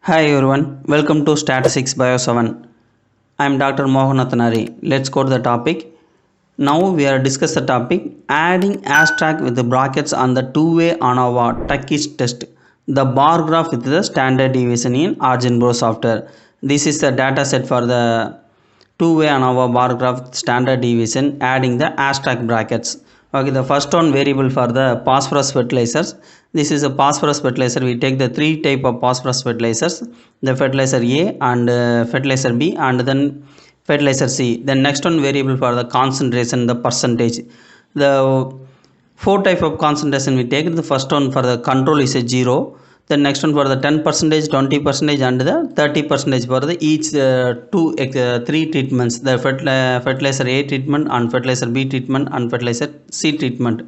Hi everyone, welcome to Statistics Bio 7. I am Dr. Mohanathanari. Let's go to the topic. Now we are discuss the topic adding asterisk with the brackets on the two-way ANOVA Turkish test. The bar graph with the standard deviation in OriginPro software. This is the data set for the two-way ANOVA bar graph standard deviation adding the asterisk brackets. Okay, the first one variable for the phosphorus fertilizers. This is a phosphorus fertilizer. We take the three type of phosphorus fertilizers, the fertilizer A and fertilizer B and then fertilizer C. The next one variable for the concentration, the percentage. The four type of concentration we take. The first one for the control is a 0. The next one for the 10%, 20% and the 30% for the each three treatments, the fertilizer A treatment and fertilizer B treatment and fertilizer C treatment.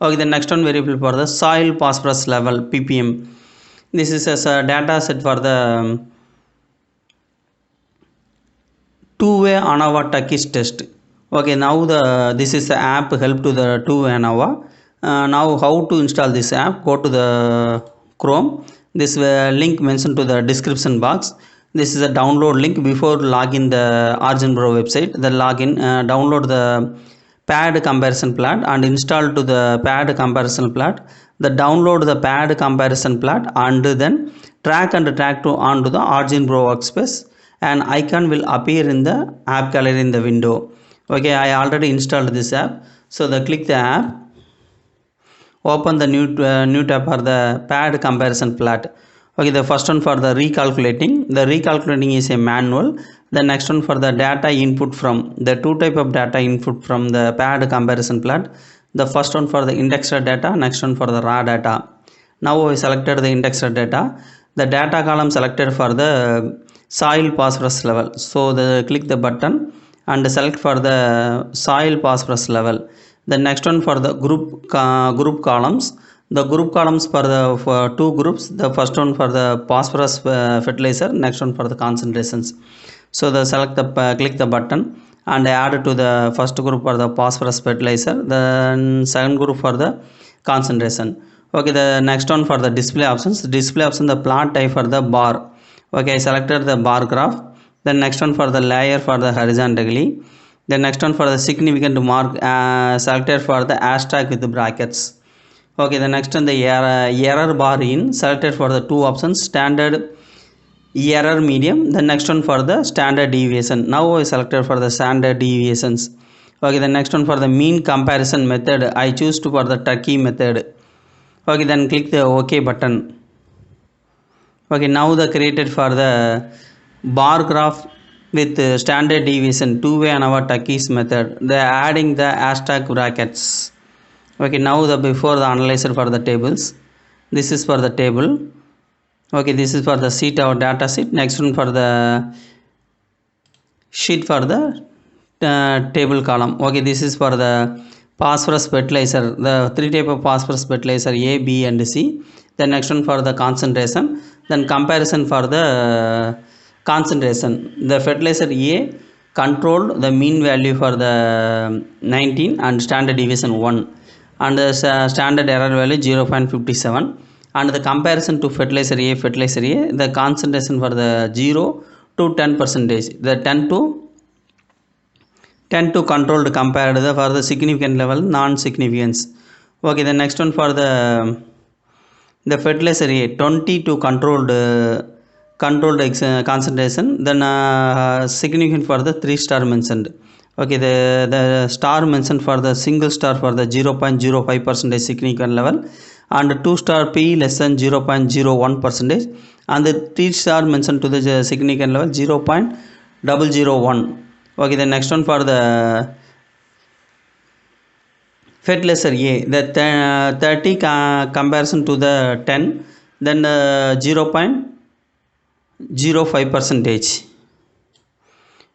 Okay, the next one variable for the soil phosphorus level ppm. This is a data set for the two-way ANOVA Turkish test. Okay, now this is the app help to the two-way ANOVA. Now how to install this app? Go to the Chrome. This link mentioned to the description box. This is a download link. Before login the OriginPro website, the login, download the pad comparison plot and install to the pad comparison plot. The download the pad comparison plot and then drag to onto the OriginPro workspace. An icon will appear in the app gallery in the window. Okay, I already installed this app. So click the app. Open the new tab for the pad comparison plot. Okay, the first one for the recalculating. The recalculating is a manual. The next one for the data input from the two type of data input from the pad comparison plot. The first one for the indexed data, next one for the raw data. Now we selected the indexed data. The data column selected for the soil phosphorus level. So click the button and select for the soil phosphorus level. The next one for the group columns. The group columns for two groups. The first one for the phosphorus fertilizer, next one for the concentrations. So click the button and add it to the first group for the phosphorus fertilizer. Then second group for the concentration. Okay, the next one for the display options. Display option, the plot type for the bar. Okay, I selected the bar graph. The next one for the layer for the horizontally. The next one for the significant mark selected for the asterisk with the brackets. Okay, the next one the error bar in selected for the two options, standard error medium. The next one for the standard deviation. Now I selected for the standard deviations. Okay, the next one for the mean comparison method, I choose for the Tukey method. Okay, then click the OK button. Okay, now the created for the bar graph with standard deviation two-way ANOVA Turkish method. They are adding the asterisk brackets. Okay, now before the analyzer for the tables. This is for the table. Okay, this is for the sheet or data sheet. Next one for the sheet for the table column. Okay, this is for the phosphorus fertilizer. The three type of phosphorus fertilizer A, B and C. The next one for the concentration. Then comparison for the concentration. The fertilizer A controlled the mean value for the 19 and standard deviation 1 and the standard error value 0.57 and the comparison to fertilizer A, the concentration for the 0 to 10%, the 10 to controlled compared for the significant level non-significance. Okay, the next one for the fertilizer A 20 to controlled concentration, then significant for the 3-star mentioned. Okay, the star mentioned for the single star for the 0.05% significant level and 2-star P less than 0.01% and the 3-star mentioned to the significant level 0.001. Okay, the next one for the fertilizer A, the 30 comparison to the 10, then 0.05%.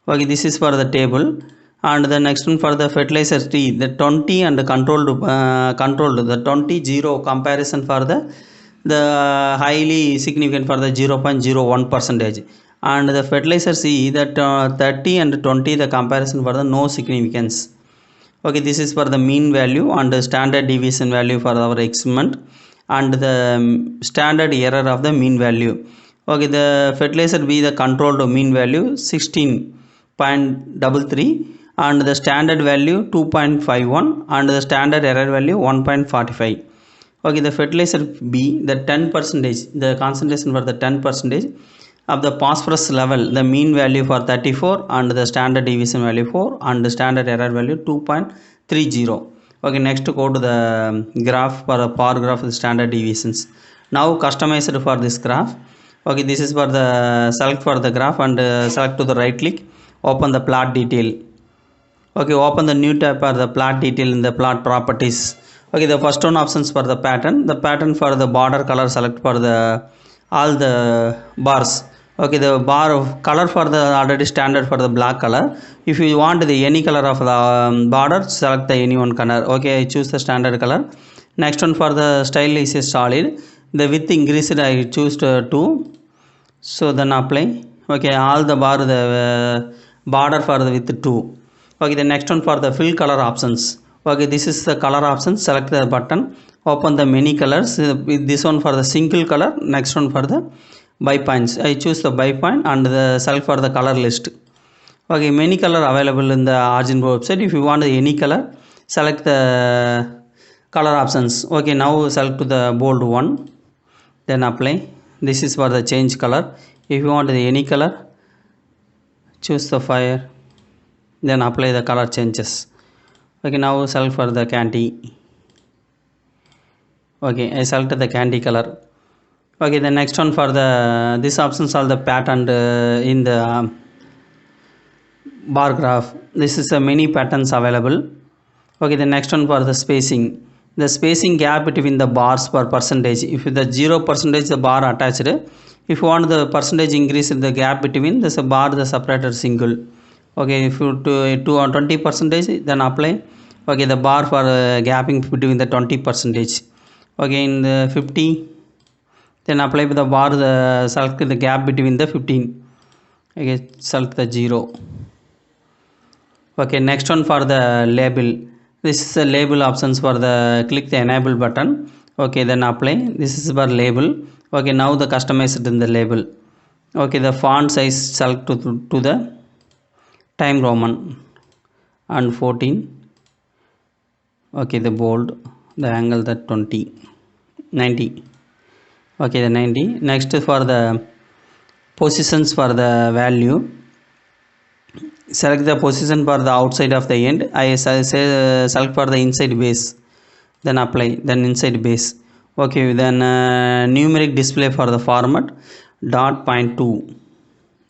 Okay, this is for the table and the next one for the fertilizer T, the 20 and the controlled the 20 0 comparison for the highly significant for the 0.01% and the fertilizer C, that 30 and 20 the comparison for the no significance. Okay, this is for the mean value and the standard deviation value for our experiment and the standard error of the mean value. Okay, the fertilizer B, the controlled mean value 16.33 and the standard value 2.51 and the standard error value 1.45. Okay, the fertilizer B, the 10 percentage, the concentration for the 10 percentage of the phosphorus level, the mean value for 34 and the standard deviation value 4 and the standard error value 2.30. Okay, next go to the graph for a bar graph of the standard deviations. Now customized for this graph. Okay, this is for the select for the graph and select to the right click, open the plot detail. Okay, open the new tab for the plot detail in the plot properties. Okay, the first one options for the pattern for the border color select for the all the bars. Okay, the bar of color for the already standard for the black color. If you want the any color of the border, select the any one color. Okay, I choose the standard color. Next one for the style is a solid. The width increased I choose to 2. So then apply. Okay, all the bar the border for the width 2. Okay, the next one for the fill color options. Okay, this is the color option. Select the button, open the many colors. With this one for the single color, next one for the by points. I choose the by point and the select for the color list. Okay, many color available in the OriginPro website. If you want any color, select the color options. Okay, now select to the bold one, then apply. This is for the change color. If you want any color, choose the fire, then apply the color changes. Okay, now select for the candy. Okay, I selected the candy color. Okay, the next one for the this options are the pattern in the bar graph. This is a many patterns available. Okay, the next one for the spacing. The spacing gap between the bars per percentage. If the 0% the bar attached, if you want the percentage increase in the gap between this bar the separator single. Okay, if you to 20%, then apply. Okay, the bar for gapping between the 20%. Okay, in the 50, then apply with the bar the select the gap between the 15. Okay, select the 0. Okay, next one for the label. This is the label options for the click the enable button. Okay, then apply. This is for label. Okay, now the customized in the label. Okay, the font size select to the time Roman and 14. Okay, the bold, the angle that 20 90. Okay, the 90. Next for the positions for the value, select the position for the outside of the end. I say select for the inside base, then apply, then inside base. Okay, then numeric display for the format dot point 2.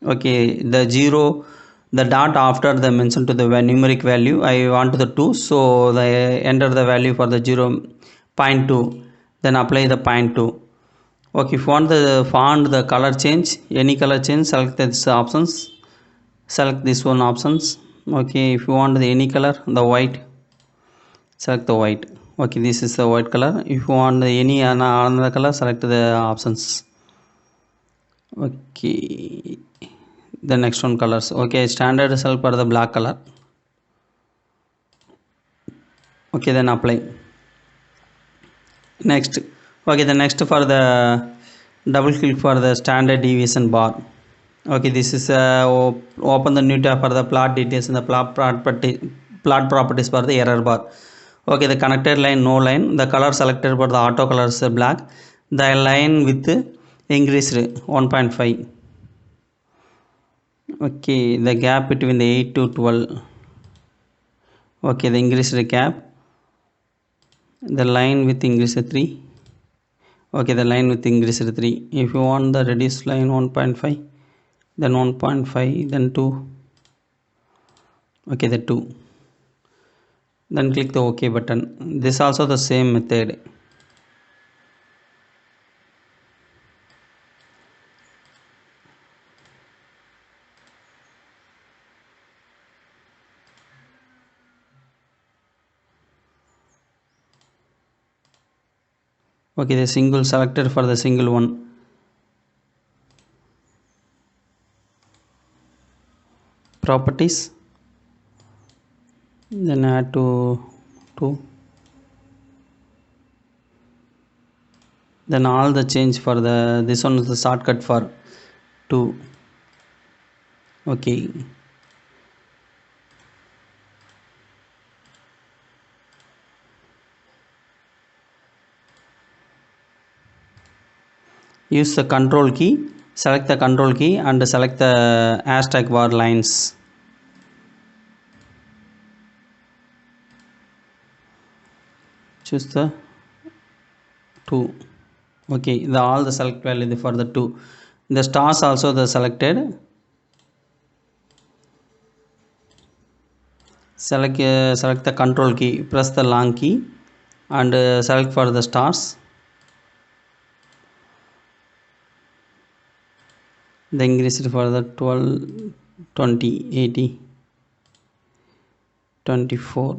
Okay, the 0, the dot after the mention to the numeric value I want the 2, so the enter the value for the 0.2, then apply the 0.2. Okay, if you want the font the color change, any color change, select this options, select this one options. Okay, if you want the any color, the white, select the white. Okay, this is the white color. If you want the any another color, select the options. Okay, the next one colors. Okay, standard select for the black color. Okay, then apply. Next. Okay, the next for the double click for the standard deviation bar. Okay, this is open the new tab for the plot details and the plot properties for the error bar. Okay, the connected line no line, the color selected for the auto colors black, the line with increased 1.5. Okay, the gap between the 8 to 12. Okay, the increased gap, the line with increased 3. Okay, the line with increased 3. If you want the reduced line 1.5, then 1.5, then 2. Okay, the 2, then click the OK button. This also the same method. Okay, the single selected for the single one. Properties, then add to 2. Then all the change for the, this one is the shortcut for 2. Okay. Use the control key, select the control key and select the hashtag bar lines. Choose the 2. Okay, the all the select value for the 2. The stars also the selected. Select the control key, press the long key and select for the stars. The increase it for the 12, 20, 80, 24.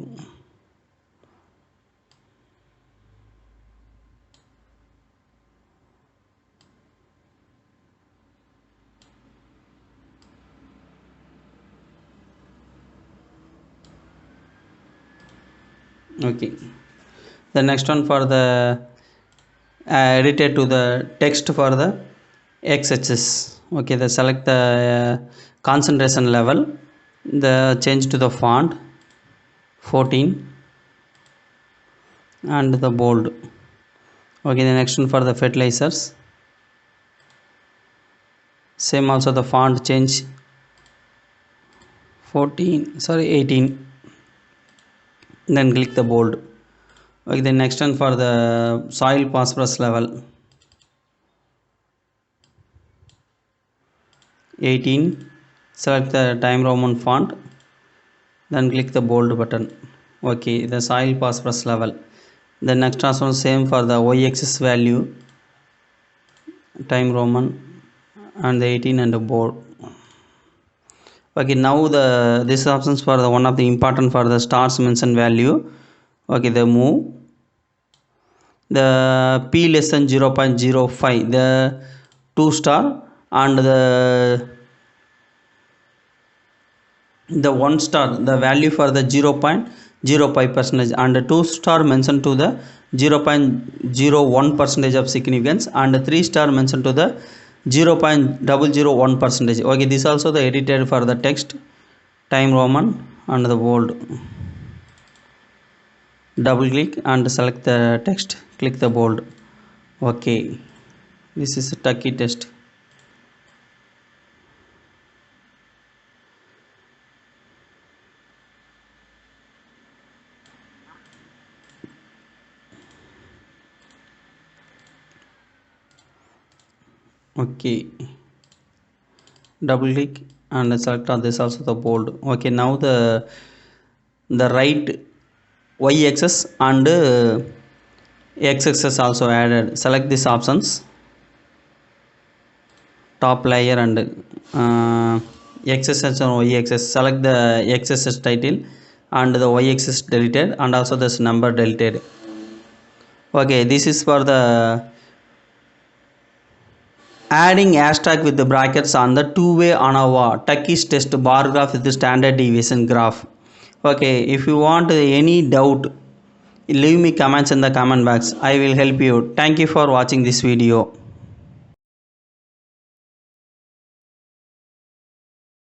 Okay. The next one for the edited to the text for the x-axis. Okay, the select the concentration level, the change to the font 14 and the bold. Okay, the next one for the fertilizers, same also the font change 18, then click the bold. Okay, the next one for the soil phosphorus level 18, select the Time Roman font, then click the bold button. Okay, the soil phosphorus level. The next one same for the y-axis value, Time Roman and the 18 and the bold. Okay, now the this options for the one of the important for the stars mentioned value. Okay, the move the p less than 0.05, the 2 star and the 1 star, the value for the 0.05 percentage and the 2 star mentioned to the 0.01 percentage of significance and the 3 star mentioned to the 0.001 percentage. Okay, this also the edited for the text, Time Roman and the bold. Double click and select the text, click the bold. Okay, this is a Tukey test. Okay, double click and select on this also the bold. Okay, now the right y-axis and x-axis also added. Select these options, top layer and x-axis and y-axis. Select the x-axis title and the y-axis deleted and also this number deleted. Okay, this is for the adding hashtag with the brackets on the two-way ANOVA Tukey's test bar graph with the standard deviation graph. Okay, if you want any doubt, leave me comments in the comment box. I will help you. Thank you for watching this video.